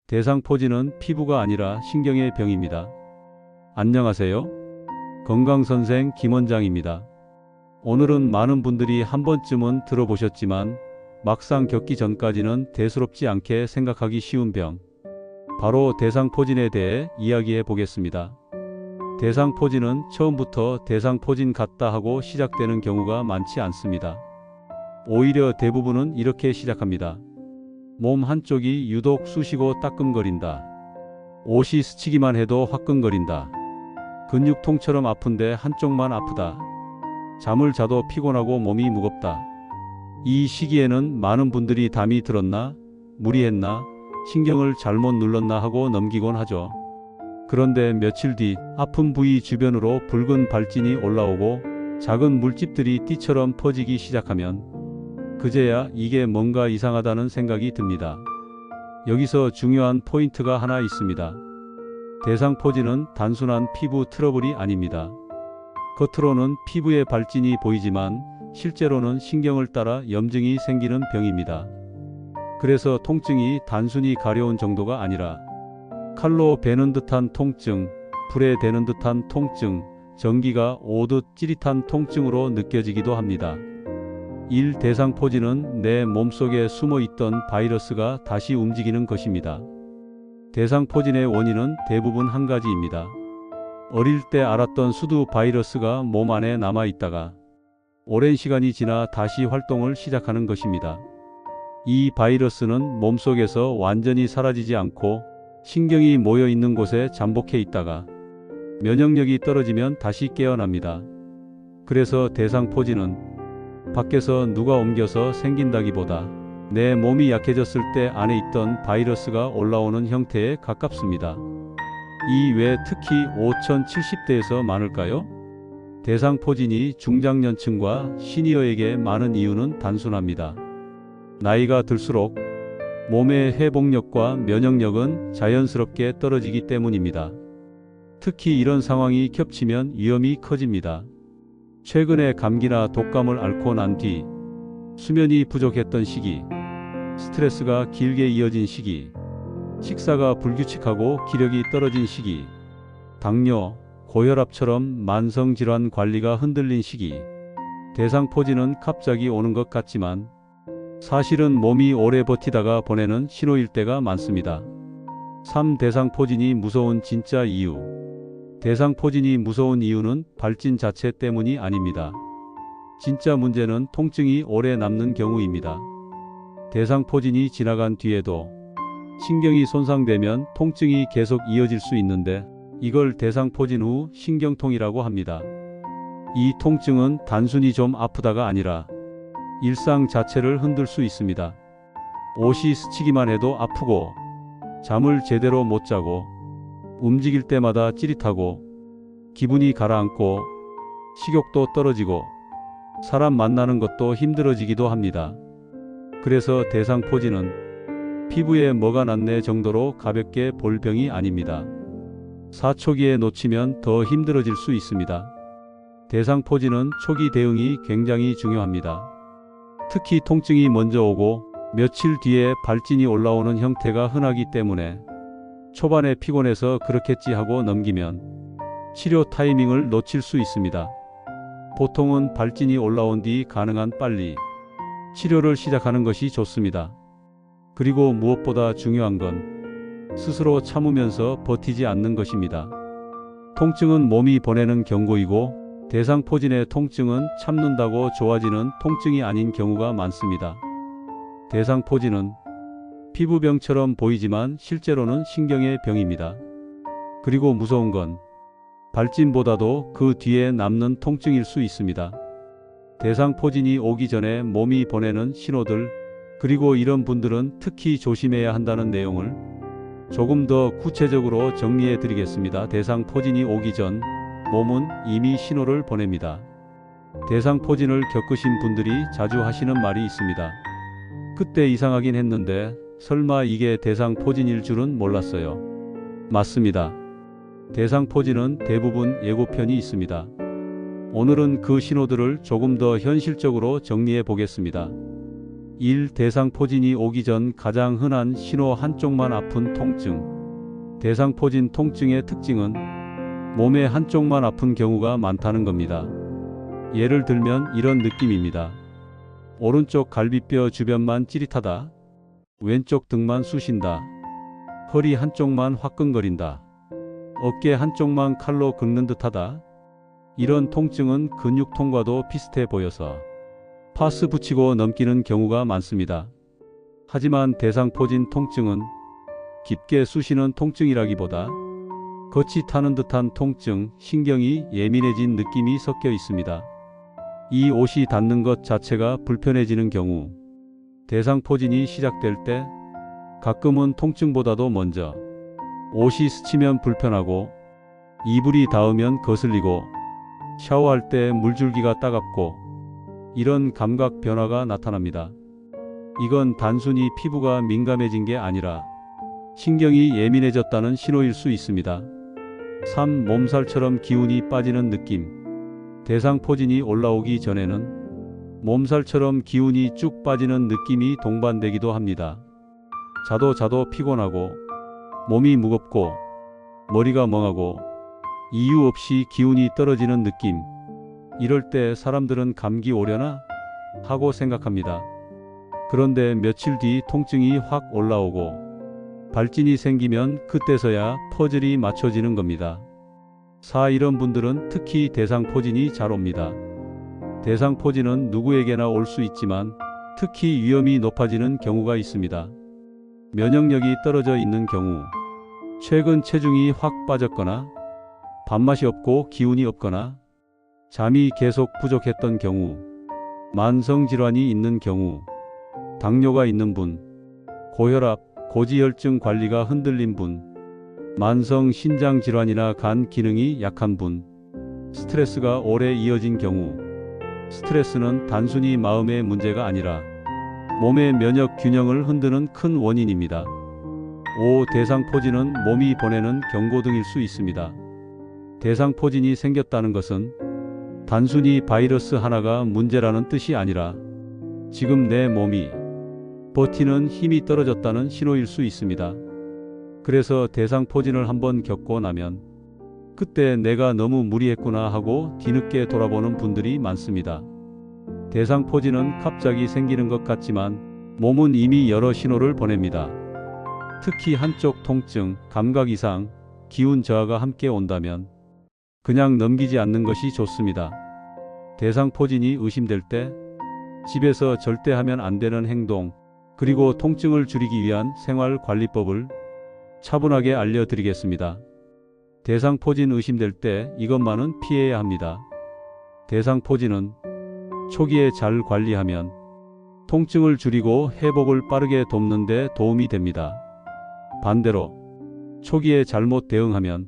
대상포진은 피부가 아니라 신경의 병입니다. 안녕하세요. 건강선생 김원장입니다. 오늘은 많은 분들이 한 번쯤은 들어보셨지만 막상 겪기 전까지는 대수롭지 않게 생각하기 쉬운 병, 바로 대상포진에 대해 이야기해 보겠습니다. 대상포진은 처음부터 대상포진 같다 하고 시작되는 경우가 많지 않습니다. 오히려 대부분은 이렇게 시작합니다. 몸 한쪽이 유독 쑤시고 따끔거린다. 옷이 스치기만 해도 화끈거린다. 근육통처럼 아픈데 한쪽만 아프다. 잠을 자도 피곤하고 몸이 무겁다. 이 시기에는 많은 분들이 담이 들었나, 무리했나, 신경을 잘못 눌렀나 하고 넘기곤 하죠. 그런데 며칠 뒤 아픈 부위 주변으로 붉은 발진이 올라오고 작은 물집들이 띠처럼 퍼지기 시작하면 그제야 이게 뭔가 이상하다는 생각이 듭니다. 여기서 중요한 포인트가 하나 있습니다. 대상포진은 단순한 피부 트러블이 아닙니다. 겉으로는 피부에 발진이 보이지만 실제로는 신경을 따라 염증이 생기는 병입니다. 그래서 통증이 단순히 가려운 정도가 아니라 칼로 베는 듯한 통증, 불에 대는 듯한 통증, 전기가 오듯 찌릿한 통증으로 느껴지기도 합니다. 대상포진은 내 몸속에 숨어있던 바이러스가 다시 움직이는 것입니다. 대상포진의 원인은 대부분 한 가지입니다. 어릴 때 알았던 수두 바이러스가 몸 안에 남아있다가 오랜 시간이 지나 다시 활동을 시작하는 것입니다. 이 바이러스는 몸속에서 완전히 사라지지 않고 신경이 모여있는 곳에 잠복해 있다가 면역력이 떨어지면 다시 깨어납니다. 그래서 대상포진은 밖에서 누가 옮겨서 생긴다기보다 내 몸이 약해졌을 때 안에 있던 바이러스가 올라오는 형태에 가깝습니다. 이 왜 특히 5070대에서 많을까요? 대상포진이 중장년층과 시니어에게 많은 이유는 단순합니다. 나이가 들수록 몸의 회복력과 면역력은 자연스럽게 떨어지기 때문입니다. 특히 이런 상황이 겹치면 위험이 커집니다. 최근에 감기나 독감을 앓고 난 뒤 수면이 부족했던 시기, 스트레스가 길게 이어진 시기, 식사가 불규칙하고 기력이 떨어진 시기, 당뇨, 고혈압처럼 만성질환 관리가 흔들린 시기, 대상포진은 갑자기 오는 것 같지만 사실은 몸이 오래 버티다가 보내는 신호일 때가 많습니다. 3. 대상포진이 무서운 진짜 이유. 대상포진이 무서운 이유는 발진 자체 때문이 아닙니다. 진짜 문제는 통증이 오래 남는 경우입니다. 대상포진이 지나간 뒤에도 신경이 손상되면 통증이 계속 이어질 수 있는데 이걸 대상포진 후 신경통이라고 합니다. 이 통증은 단순히 좀 아프다가 아니라 일상 자체를 흔들 수 있습니다. 옷이 스치기만 해도 아프고, 잠을 제대로 못 자고, 움직일 때마다 찌릿하고, 기분이 가라앉고, 식욕도 떨어지고, 사람 만나는 것도 힘들어지기도 합니다. 그래서 대상포진은 피부에 뭐가 났네 정도로 가볍게 볼 병이 아닙니다. 4. 초기에 놓치면 더 힘들어질 수 있습니다. 대상포진은 초기 대응이 굉장히 중요합니다. 특히 통증이 먼저 오고 며칠 뒤에 발진이 올라오는 형태가 흔하기 때문에 초반에 피곤해서 그렇겠지 하고 넘기면 치료 타이밍을 놓칠 수 있습니다. 보통은 발진이 올라온 뒤 가능한 빨리 치료를 시작하는 것이 좋습니다. 그리고 무엇보다 중요한 건 스스로 참으면서 버티지 않는 것입니다. 통증은 몸이 보내는 경고이고 대상포진의 통증은 참는다고 좋아지는 통증이 아닌 경우가 많습니다. 대상포진은 피부병처럼 보이지만 실제로는 신경의 병입니다. 그리고 무서운 건 발진보다도 그 뒤에 남는 통증일 수 있습니다. 대상포진이 오기 전에 몸이 보내는 신호들, 그리고 이런 분들은 특히 조심해야 한다는 내용을 조금 더 구체적으로 정리해 드리겠습니다. 대상포진이 오기 전 몸은 이미 신호를 보냅니다. 대상포진을 겪으신 분들이 자주 하시는 말이 있습니다. 그때 이상하긴 했는데 설마 이게 대상포진일 줄은 몰랐어요. 맞습니다. 대상포진은 대부분 예고편이 있습니다. 오늘은 그 신호들을 조금 더 현실적으로 정리해 보겠습니다. 1. 대상포진이 오기 전 가장 흔한 신호 한쪽만 아픈 통증. 대상포진 통증의 특징은 몸의 한쪽만 아픈 경우가 많다는 겁니다. 예를 들면 이런 느낌입니다. 오른쪽 갈비뼈 주변만 찌릿하다. 왼쪽 등만 쑤신다. 허리 한쪽만 화끈거린다. 어깨 한쪽만 칼로 긁는 듯하다. 이런 통증은 근육통과도 비슷해 보여서 파스 붙이고 넘기는 경우가 많습니다. 하지만 대상포진 통증은 깊게 쑤시는 통증이라기보다 거치 타는 듯한 통증, 신경이 예민해진 느낌이 섞여 있습니다. 이 옷이 닿는 것 자체가 불편해지는 경우, 대상포진이 시작될 때 가끔은 통증보다도 먼저 옷이 스치면 불편하고, 이불이 닿으면 거슬리고, 샤워할 때 물줄기가 따갑고, 이런 감각 변화가 나타납니다. 이건 단순히 피부가 민감해진 게 아니라 신경이 예민해졌다는 신호일 수 있습니다. 3. 몸살처럼 기운이 빠지는 느낌. 대상포진이 올라오기 전에는 몸살처럼 기운이 쭉 빠지는 느낌이 동반되기도 합니다. 자도 피곤하고, 몸이 무겁고, 머리가 멍하고, 이유 없이 기운이 떨어지는 느낌. 이럴 때 사람들은 감기 오려나 하고 생각합니다. 그런데 며칠 뒤 통증이 확 올라오고 발진이 생기면 그때서야 퍼즐이 맞춰지는 겁니다. 4. 이런 분들은 특히 대상포진이 잘 옵니다. 대상포진은 누구에게나 올 수 있지만 특히 위험이 높아지는 경우가 있습니다. 면역력이 떨어져 있는 경우, 최근 체중이 확 빠졌거나, 밥맛이 없고 기운이 없거나, 잠이 계속 부족했던 경우, 만성질환이 있는 경우, 당뇨가 있는 분, 고혈압, 고지혈증 관리가 흔들린 분, 만성 신장질환이나 간 기능이 약한 분, 스트레스가 오래 이어진 경우. 스트레스는 단순히 마음의 문제가 아니라 몸의 면역 균형을 흔드는 큰 원인입니다. 5. 대상포진은 몸이 보내는 경고등일 수 있습니다. 대상포진이 생겼다는 것은 단순히 바이러스 하나가 문제라는 뜻이 아니라 지금 내 몸이 버티는 힘이 떨어졌다는 신호일 수 있습니다. 그래서 대상포진을 한번 겪고 나면 그때 내가 너무 무리했구나 하고 뒤늦게 돌아보는 분들이 많습니다. 대상포진은 갑자기 생기는 것 같지만 몸은 이미 여러 신호를 보냅니다. 특히 한쪽 통증, 감각 이상, 기운 저하가 함께 온다면 그냥 넘기지 않는 것이 좋습니다. 대상포진이 의심될 때 집에서 절대 하면 안 되는 행동, 그리고 통증을 줄이기 위한 생활관리법을 차분하게 알려드리겠습니다. 대상포진 의심될 때 이것만은 피해야 합니다. 대상포진은 초기에 잘 관리하면 통증을 줄이고 회복을 빠르게 돕는 데 도움이 됩니다. 반대로 초기에 잘못 대응하면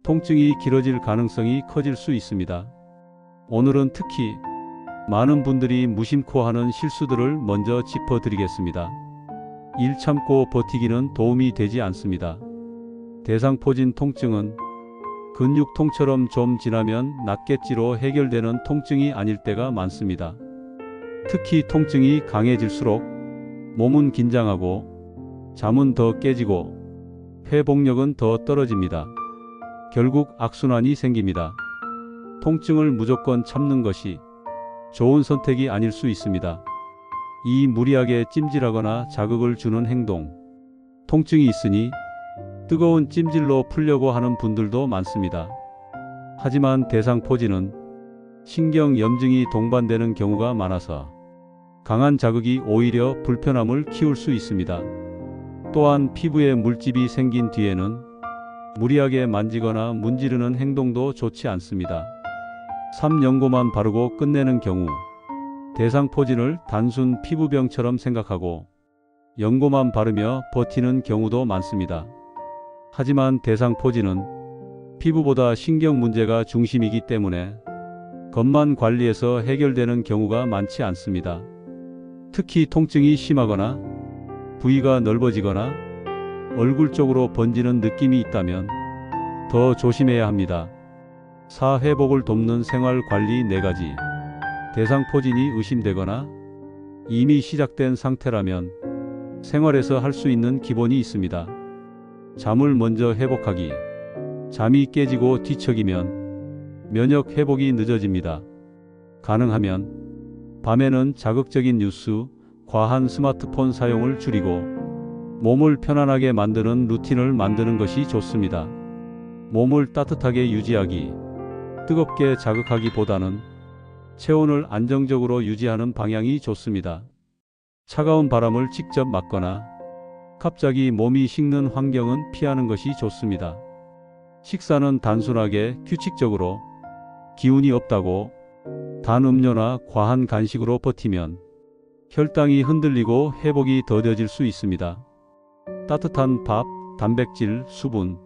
통증이 길어질 가능성이 커질 수 있습니다. 오늘은 특히 많은 분들이 무심코 하는 실수들을 먼저 짚어드리겠습니다. 1. 참고 버티기는 도움이 되지 않습니다. 대상포진 통증은 근육통처럼 좀 지나면 낫겠지로 해결되는 통증이 아닐 때가 많습니다. 특히 통증이 강해질수록 몸은 긴장하고 잠은 더 깨지고 회복력은 더 떨어집니다. 결국 악순환이 생깁니다. 통증을 무조건 참는 것이 좋은 선택이 아닐 수 있습니다. 이 무리하게 찜질하거나 자극을 주는 행동, 통증이 있으니 뜨거운 찜질로 풀려고 하는 분들도 많습니다. 하지만 대상포진은 신경 염증이 동반되는 경우가 많아서 강한 자극이 오히려 불편함을 키울 수 있습니다. 또한 피부에 물집이 생긴 뒤에는 무리하게 만지거나 문지르는 행동도 좋지 않습니다. 3. 연고만 바르고 끝내는 경우. 대상포진을 단순 피부병처럼 생각하고 연고만 바르며 버티는 경우도 많습니다. 하지만 대상포진은 피부보다 신경 문제가 중심이기 때문에 겉만 관리해서 해결되는 경우가 많지 않습니다. 특히 통증이 심하거나 부위가 넓어지거나 얼굴 쪽으로 번지는 느낌이 있다면 더 조심해야 합니다. 4. 회복을 돕는 생활관리 4가지. 대상포진이 의심되거나 이미 시작된 상태라면 생활에서 할 수 있는 기본이 있습니다. 잠을 먼저 회복하기. 잠이 깨지고 뒤척이면 면역 회복이 늦어집니다. 가능하면 밤에는 자극적인 뉴스, 과한 스마트폰 사용을 줄이고 몸을 편안하게 만드는 루틴을 만드는 것이 좋습니다. 몸을 따뜻하게 유지하기. 뜨겁게 자극하기보다는 체온을 안정적으로 유지하는 방향이 좋습니다. 차가운 바람을 직접 맞거나 갑자기 몸이 식는 환경은 피하는 것이 좋습니다. 식사는 단순하게 규칙적으로 기운이 없다고 단 음료나 과한 간식으로 버티면 혈당이 흔들리고 회복이 더뎌질 수 있습니다. 따뜻한 밥, 단백질, 수분,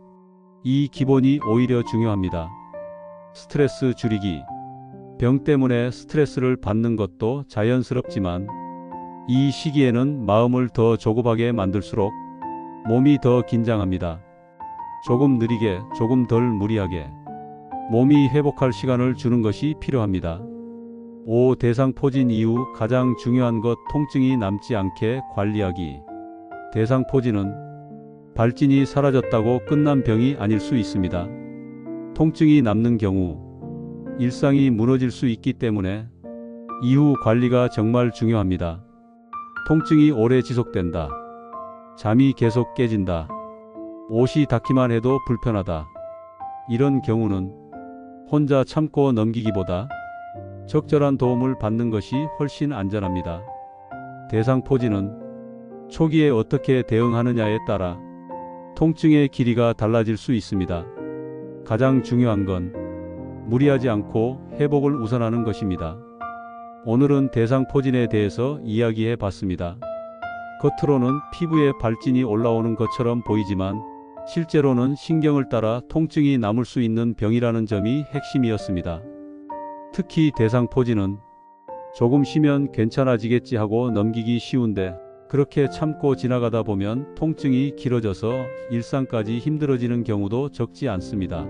이 기본이 오히려 중요합니다. 스트레스 줄이기. 병 때문에 스트레스를 받는 것도 자연스럽지만 이 시기에는 마음을 더 조급하게 만들수록 몸이 더 긴장합니다. 조금 느리게, 조금 덜 무리하게 몸이 회복할 시간을 주는 것이 필요합니다. 5. 대상포진 이후 가장 중요한 것 통증이 남지 않게 관리하기. 대상포진은 발진이 사라졌다고 끝난 병이 아닐 수 있습니다. 통증이 남는 경우 일상이 무너질 수 있기 때문에 이후 관리가 정말 중요합니다. 통증이 오래 지속된다. 잠이 계속 깨진다. 옷이 닿기만 해도 불편하다. 이런 경우는 혼자 참고 넘기기보다 적절한 도움을 받는 것이 훨씬 안전합니다. 대상포진은 초기에 어떻게 대응하느냐에 따라 통증의 길이가 달라질 수 있습니다. 가장 중요한 건 무리하지 않고 회복을 우선하는 것입니다. 오늘은 대상포진에 대해서 이야기해 봤습니다. 겉으로는 피부에 발진이 올라오는 것처럼 보이지만 실제로는 신경을 따라 통증이 남을 수 있는 병이라는 점이 핵심이었습니다. 특히 대상포진은 조금 쉬면 괜찮아지겠지 하고 넘기기 쉬운데 그렇게 참고 지나가다 보면 통증이 길어져서 일상까지 힘들어지는 경우도 적지 않습니다.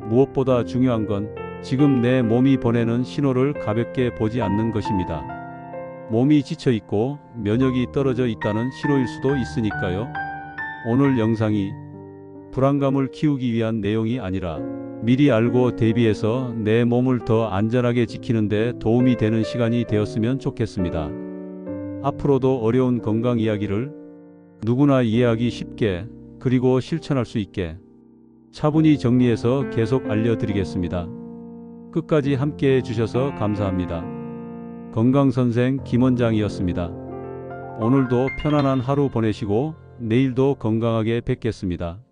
무엇보다 중요한 건 지금 내 몸이 보내는 신호를 가볍게 보지 않는 것입니다. 몸이 지쳐 있고 면역이 떨어져 있다는 신호일 수도 있으니까요. 오늘 영상이 불안감을 키우기 위한 내용이 아니라 미리 알고 대비해서 내 몸을 더 안전하게 지키는 데 도움이 되는 시간이 되었으면 좋겠습니다. 앞으로도 어려운 건강 이야기를 누구나 이해하기 쉽게 그리고 실천할 수 있게 차분히 정리해서 계속 알려드리겠습니다. 끝까지 함께해 주셔서 감사합니다. 건강선생 김원장이었습니다. 오늘도 편안한 하루 보내시고 내일도 건강하게 뵙겠습니다.